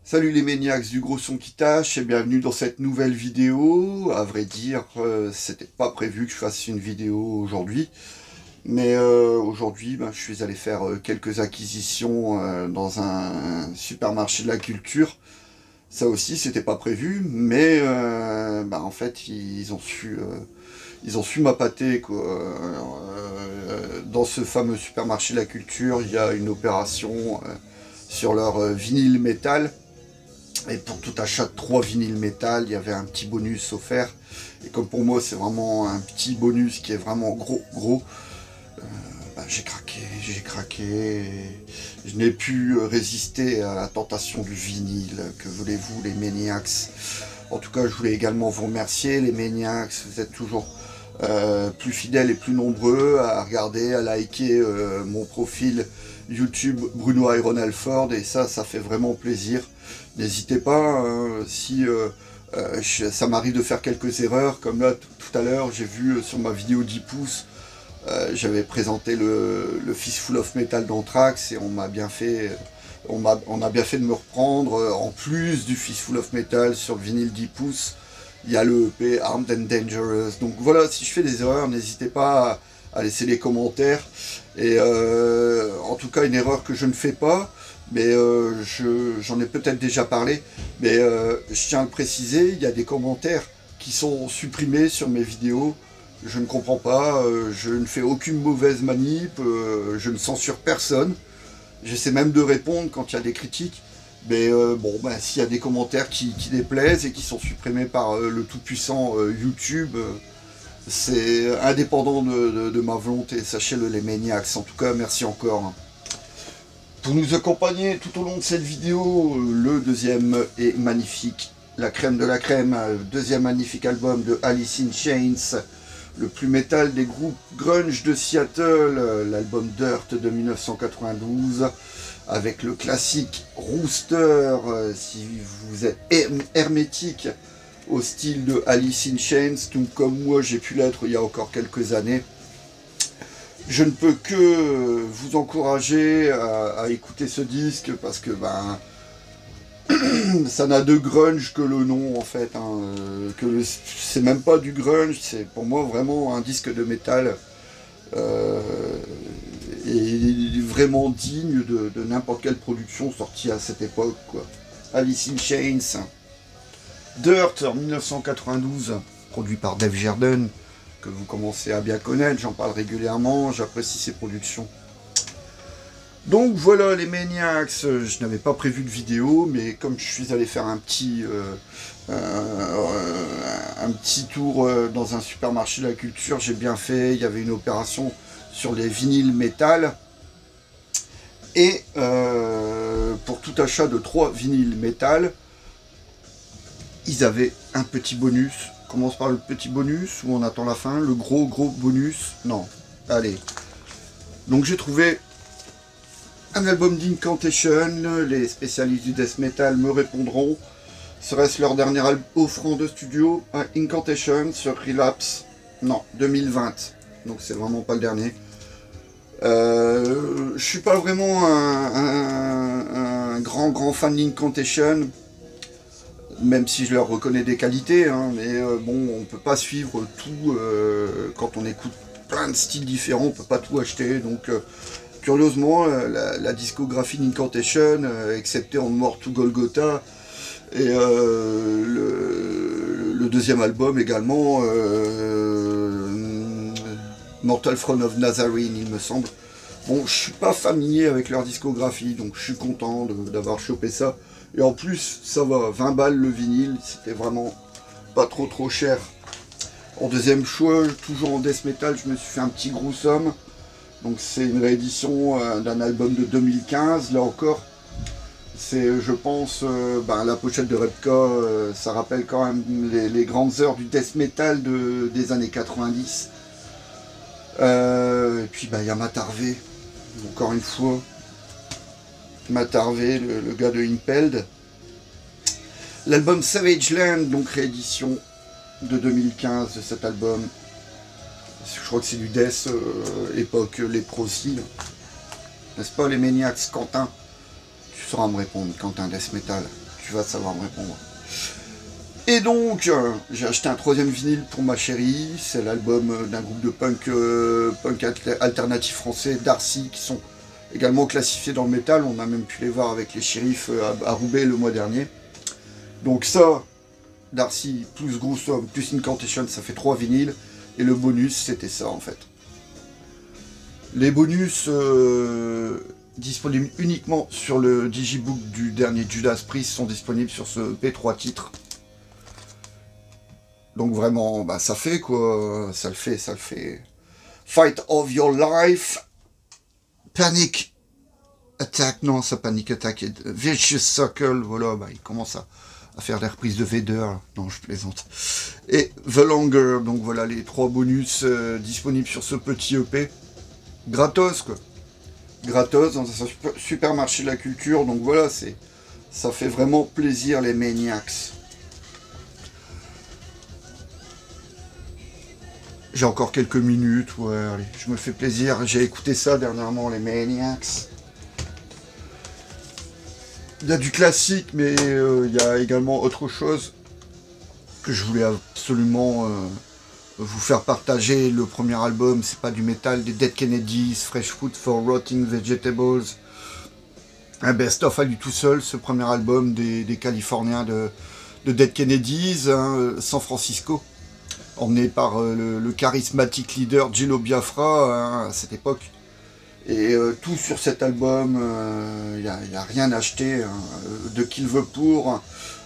Salut les maniacs du gros son qui tâche et bienvenue dans cette nouvelle vidéo. À vrai dire, c'était pas prévu que je fasse une vidéo aujourd'hui. Mais aujourd'hui, je suis allé faire quelques acquisitions dans un supermarché de la culture. Ça aussi, c'était pas prévu, mais en fait, ils ont su m'appâter, quoi. Dans ce fameux supermarché de la culture, il y a une opération sur leur vinyle métal. Et pour tout achat de 3 vinyles métal, il y avait un petit bonus offert. Et comme pour moi, c'est vraiment un petit bonus qui est vraiment gros, j'ai craqué. Et je n'ai pu résister à la tentation du vinyle. Que voulez-vous, les Maniacs? En tout cas, je voulais également vous remercier, les Maniacs. Vous êtes toujours plus fidèles et plus nombreux à regarder, à liker mon profil YouTube Bruno Iron Alford. Et ça fait vraiment plaisir. N'hésitez pas, si ça m'arrive de faire quelques erreurs, comme là tout à l'heure, j'ai vu sur ma vidéo 10 pouces, j'avais présenté le Fistful of Metal d'Anthrax et on a bien fait de me reprendre. En plus du Fistful of Metal sur le vinyle 10 pouces, il y a le EP Armed and Dangerous. Donc voilà, si je fais des erreurs, n'hésitez pas à laisser des commentaires. Et en tout cas, une erreur que je ne fais pas, mais j'en ai peut-être déjà parlé, mais je tiens à le préciser, il y a des commentaires qui sont supprimés sur mes vidéos. Je ne comprends pas, je ne fais aucune mauvaise manip, je ne censure personne. J'essaie même de répondre quand il y a des critiques. Mais s'il y a des commentaires qui déplaisent et qui sont supprimés par le tout-puissant YouTube, c'est indépendant de ma volonté, sachez-le les maniacs. En tout cas, merci encore. Pour nous accompagner tout au long de cette vidéo, le deuxième est magnifique, la crème de la crème, deuxième magnifique album de Alice in Chains, le plus métal des groupes grunge de Seattle, l'album Dirt de 1992, avec le classique Rooster, si vous êtes hermétique au style de Alice in Chains, tout comme moi j'ai pu l'être il y a encore quelques années. Je ne peux que vous encourager à écouter ce disque parce que ça n'a de grunge que le nom en fait. C'est même pas du grunge, c'est pour moi vraiment un disque de métal et vraiment digne de n'importe quelle production sortie à cette époque, quoi. Alice in Chains, Dirt en 1992, produit par Dave Jerden, que vous commencez à bien connaître, j'en parle régulièrement, j'apprécie ses productions. Donc voilà les Maniacs, je n'avais pas prévu de vidéo, mais comme je suis allé faire un petit tour dans un supermarché de la culture, j'ai bien fait, il y avait une opération sur les vinyles métal, et pour tout achat de 3 vinyles métal, ils avaient un petit bonus. On commence par le petit bonus, ou on attend la fin, le gros bonus, non, allez. Donc j'ai trouvé un album d'Incantation, les spécialistes du death metal me répondront. Serait-ce leur dernier offrande de studio? Incantation sur Relapse, non, 2020, donc c'est vraiment pas le dernier. Je suis pas vraiment un grand fan d'Incantation, même si je leur reconnais des qualités, hein, mais on peut pas suivre tout, quand on écoute plein de styles différents, on peut pas tout acheter, donc curieusement, la discographie d'Incantation, excepté On More to Golgotha, et le deuxième album également, Mortal Throne of Nazarene, il me semble. Bon, je suis pas familier avec leur discographie, donc je suis content d'avoir chopé ça. Et en plus, ça va, 20 balles le vinyle, c'était vraiment pas trop cher. En deuxième choix, toujours en death metal, je me suis fait un petit gros somme. Donc c'est une réédition d'un album de 2015, là encore. C'est, je pense, la pochette de Repka, ça rappelle quand même les grandes heures du death metal des années 90. Et puis il y a Matt Harvey, encore une fois. Matt Harvey, le gars de Impelled. L'album Savage Land, donc réédition de 2015 de cet album. Je crois que c'est du death époque Leprosy. N'est-ce pas les Maniacs, Quentin? Tu sauras me répondre, Quentin, death metal. tu vas savoir me répondre. Et donc, j'ai acheté un 3e vinyle pour ma chérie. C'est l'album d'un groupe de punk alternatif français, Darcy, qui sont également classifiés dans le métal. On a même pu les voir avec les shérifs à Roubaix le mois dernier. Donc ça, Darcy, plus Gruesome, plus Incantation, ça fait 3 vinyles. Et le bonus, c'était ça en fait. Les bonus disponibles uniquement sur le digibook du dernier Judas Priest sont disponibles sur ce P3 titres. Donc vraiment, bah, ça fait quoi, ça le fait. Fight of Your Life, Panic Attack, non, ça Panic Attack, Vicious Circle, voilà, bah, il commence à faire des reprises de Vader, non, je plaisante. Et The Longer, donc voilà les 3 bonus disponibles sur ce petit EP, gratos quoi, gratos dans un supermarché de la culture, donc voilà, ça fait vraiment plaisir les Maniacs. J'ai encore quelques minutes, ouais, allez, je me fais plaisir. J'ai écouté ça dernièrement, les Maniacs. Il y a du classique, mais il y a également autre chose que je voulais absolument vous faire partager. Le premier album, c'est pas du métal, des Dead Kennedys, Fresh Food for Rotting Vegetables. Un best-of à lui tout seul, ce premier album des Californiens de Dead Kennedys, hein, San Francisco. Emmené par le charismatique leader Gino Biafra hein, à cette époque. Et tout sur cet album, il n'y a rien acheté, hein, de Kill the Poor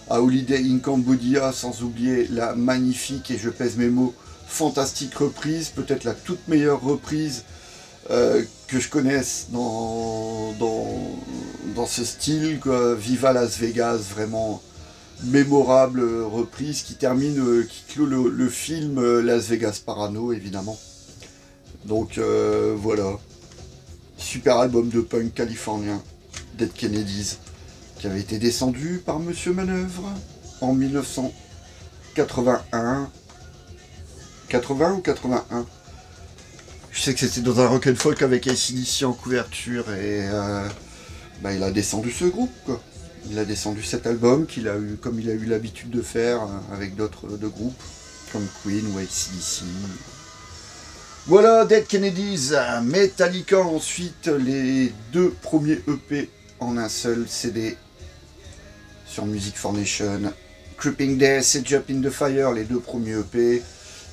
à Holiday in Cambodia, sans oublier la magnifique, et je pèse mes mots, fantastique reprise, peut-être la toute meilleure reprise que je connaisse dans ce style, quoi. Viva Las Vegas, vraiment mémorable reprise qui termine, qui clôt le film Las Vegas Parano évidemment. Donc voilà, super album de punk californien, Dead Kennedys, qui avait été descendu par Monsieur Manœuvre en 1981. 80 ou 81. Je sais que c'était dans un rock'n'folk avec AC/DC en couverture et bah, il a descendu ce groupe quoi. Il a descendu cet album qu'il a eu, comme il a eu l'habitude de faire avec d'autres groupes, comme Queen ou AC/DC. Voilà, Dead Kennedys, Metallica ensuite, les 2 premiers EP en un seul CD sur Music for Nation. Creeping Death et Jump in the Fire, les 2 premiers EP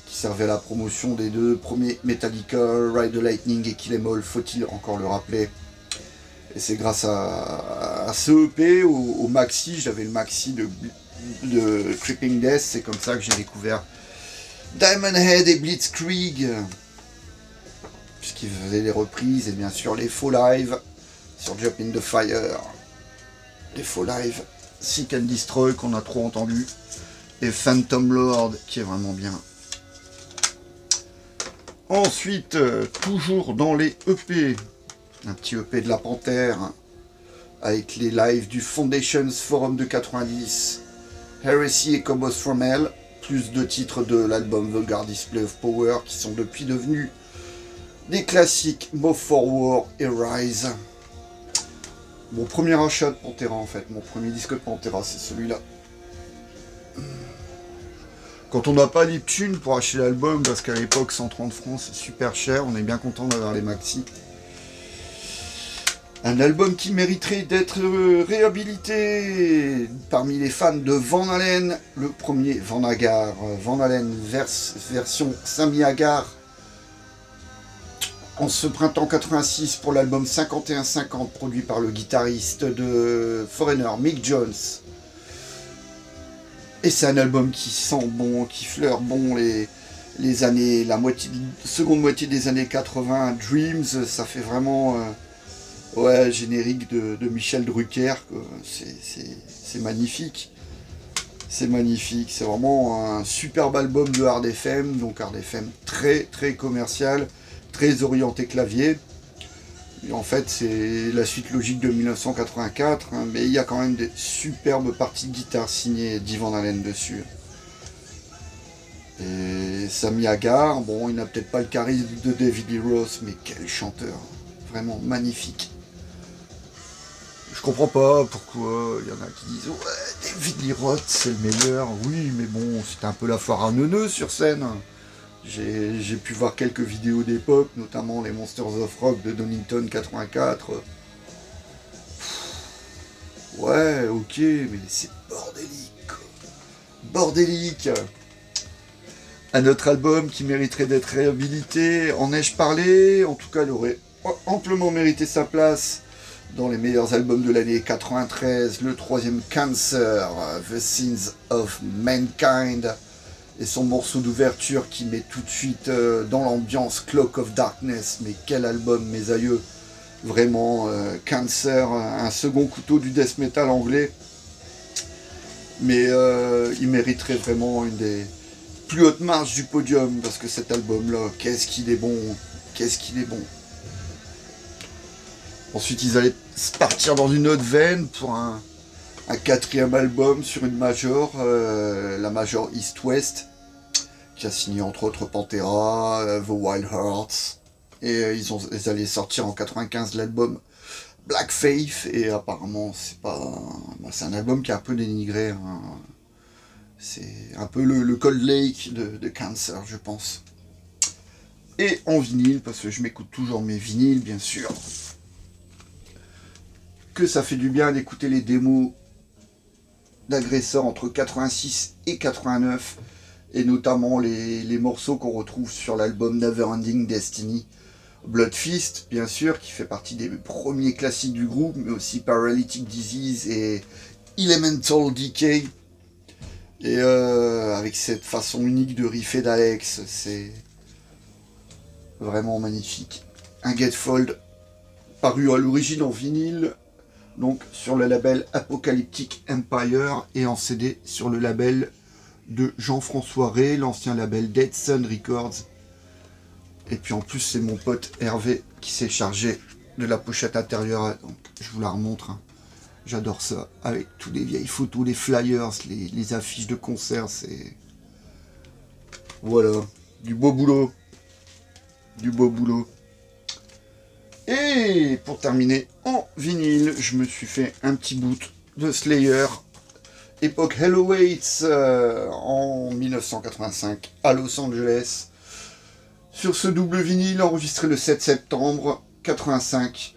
qui servaient à la promotion des 2 premiers Metallica, Ride the Lightning et Kill 'Em All, faut-il encore le rappeler. Et c'est grâce à ce EP, au maxi, j'avais le maxi de Creeping Death, c'est comme ça que j'ai découvert Diamond Head et Blitzkrieg, puisqu'ils faisaient des reprises, et bien sûr les faux live sur Jump in the Fire, les faux live, Seek and Destroy qu'on a trop entendu, et Phantom Lord qui est vraiment bien. Ensuite, toujours dans les EP, un petit EP de la Panthère, avec les lives du Foundations Forum de 90, Heresy et Combos from Hell, plus 2 titres de l'album Vulgar Display of Power, qui sont depuis devenus des classiques, Moth for War et Rise. Mon premier achat de Pantera en fait, mon premier disque de Pantera, c'est celui-là. Quand on n'a pas les thunes pour acheter l'album, parce qu'à l'époque 130 francs c'est super cher, on est bien content d'avoir les maxi. Un album qui mériterait d'être réhabilité parmi les fans de Van Halen, le premier Van Hagar, Van Halen version Sammy Hagar, en ce printemps 86 pour l'album 51-50 produit par le guitariste de Foreigner, Mick Jones. Et c'est un album qui sent bon, qui fleure bon les années, seconde moitié des années 80, Dreams, ça fait vraiment ouais, générique de Michel Drucker, c'est magnifique. C'est magnifique, c'est vraiment un superbe album de Hard FM, donc Hard FM très très commercial, très orienté clavier. Et en fait, c'est la suite logique de 1984, hein, mais il y a quand même des superbes parties de guitare signées d'Ivan Halen dessus. Et Sammy Hagar, bon, il n'a peut-être pas le charisme de David Lee Roth, mais quel chanteur, vraiment magnifique. Je comprends pas pourquoi il y en a qui disent ouais, Vinnie Roth, c'est le meilleur. Oui, mais bon, c'était un peu la foire à neuneux sur scène. J'ai pu voir quelques vidéos d'époque, notamment les Monsters of Rock de Donington 84. Ouais, ok, mais c'est bordélique. Bordélique. Un autre album qui mériterait d'être réhabilité. En ai-je parlé? En tout cas, il aurait amplement mérité sa place dans les meilleurs albums de l'année 93. Le troisième Cancer, The Sins of Mankind. Et son morceau d'ouverture qui met tout de suite dans l'ambiance Cloak of Darkness. Mais quel album, mes aïeux. Vraiment, Cancer, un second couteau du death metal anglais. Mais il mériterait vraiment une des plus hautes marches du podium. Parce que cet album-là, qu'est-ce qu'il est bon. Qu'est-ce qu'il est bon. Ensuite, ils allaient partir dans une autre veine pour un quatrième album sur une major, la major East-West, qui a signé entre autres Pantera, The Wild Hearts, et ils allaient sortir en 95 l'album Black Faith, et apparemment c'est un album qui est un peu dénigré, hein. C'est un peu le Cold Lake de Cancer, je pense. Et en vinyle, parce que je m'écoute toujours mes vinyles, bien sûr, que ça fait du bien d'écouter les démos d'Aggressor entre 86 et 89, et notamment les morceaux qu'on retrouve sur l'album Neverending Destiny, Blood Fist, bien sûr, qui fait partie des premiers classiques du groupe, mais aussi Paralytic Disease et Elemental Decay, et avec cette façon unique de riffer d'Alex, c'est vraiment magnifique. Un Gatefold paru à l'origine en vinyle, donc sur le label Apocalyptic Empire, et en CD sur le label de Jean-François Rey, l'ancien label Dead Sun Records. Et puis en plus c'est mon pote Hervé qui s'est chargé de la pochette intérieure, donc je vous la remontre, hein. J'adore ça, avec toutes les vieilles photos, les flyers, les affiches de concerts, c'est... Voilà, du beau boulot. Du beau boulot. Et pour terminer en vinyle, je me suis fait un petit boot de Slayer, époque Helloweights, en 1985 à Los Angeles. Sur ce double vinyle enregistré le 7 septembre 85.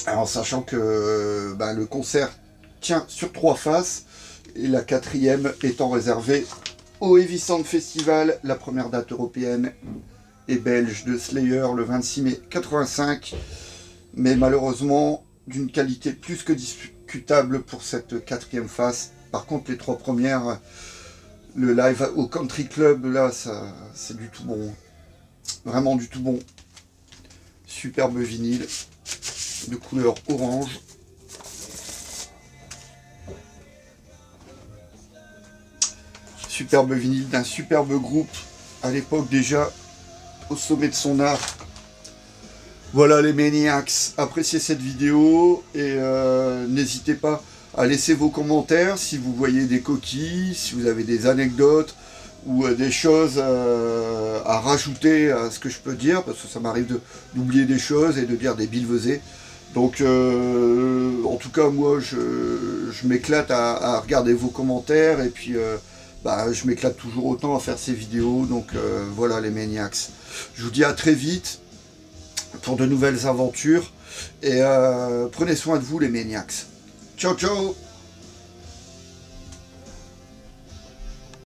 Alors sachant que le concert tient sur 3 faces, et la 4e étant réservée au Heavy Sound Festival, la première date européenne et belge de Slayer le 26 mai 85, mais malheureusement d'une qualité plus que discutable pour cette 4e face. Par contre les 3 premières, le live au Country Club, là c'est du tout bon, vraiment du tout bon. Superbe vinyle de couleur orange. Superbe vinyle d'un superbe groupe à l'époque déjà au sommet de son art. Voilà les Maniacs, appréciez cette vidéo et n'hésitez pas à laisser vos commentaires si vous voyez des coquilles, si vous avez des anecdotes ou des choses à rajouter à ce que je peux dire, parce que ça m'arrive d'oublier des choses et de dire des billevesées. Donc en tout cas moi je m'éclate à regarder vos commentaires, et puis je m'éclate toujours autant à faire ces vidéos. Donc voilà les Maniacs, je vous dis à très vite pour de nouvelles aventures, et prenez soin de vous les Maniacs. Ciao ciao.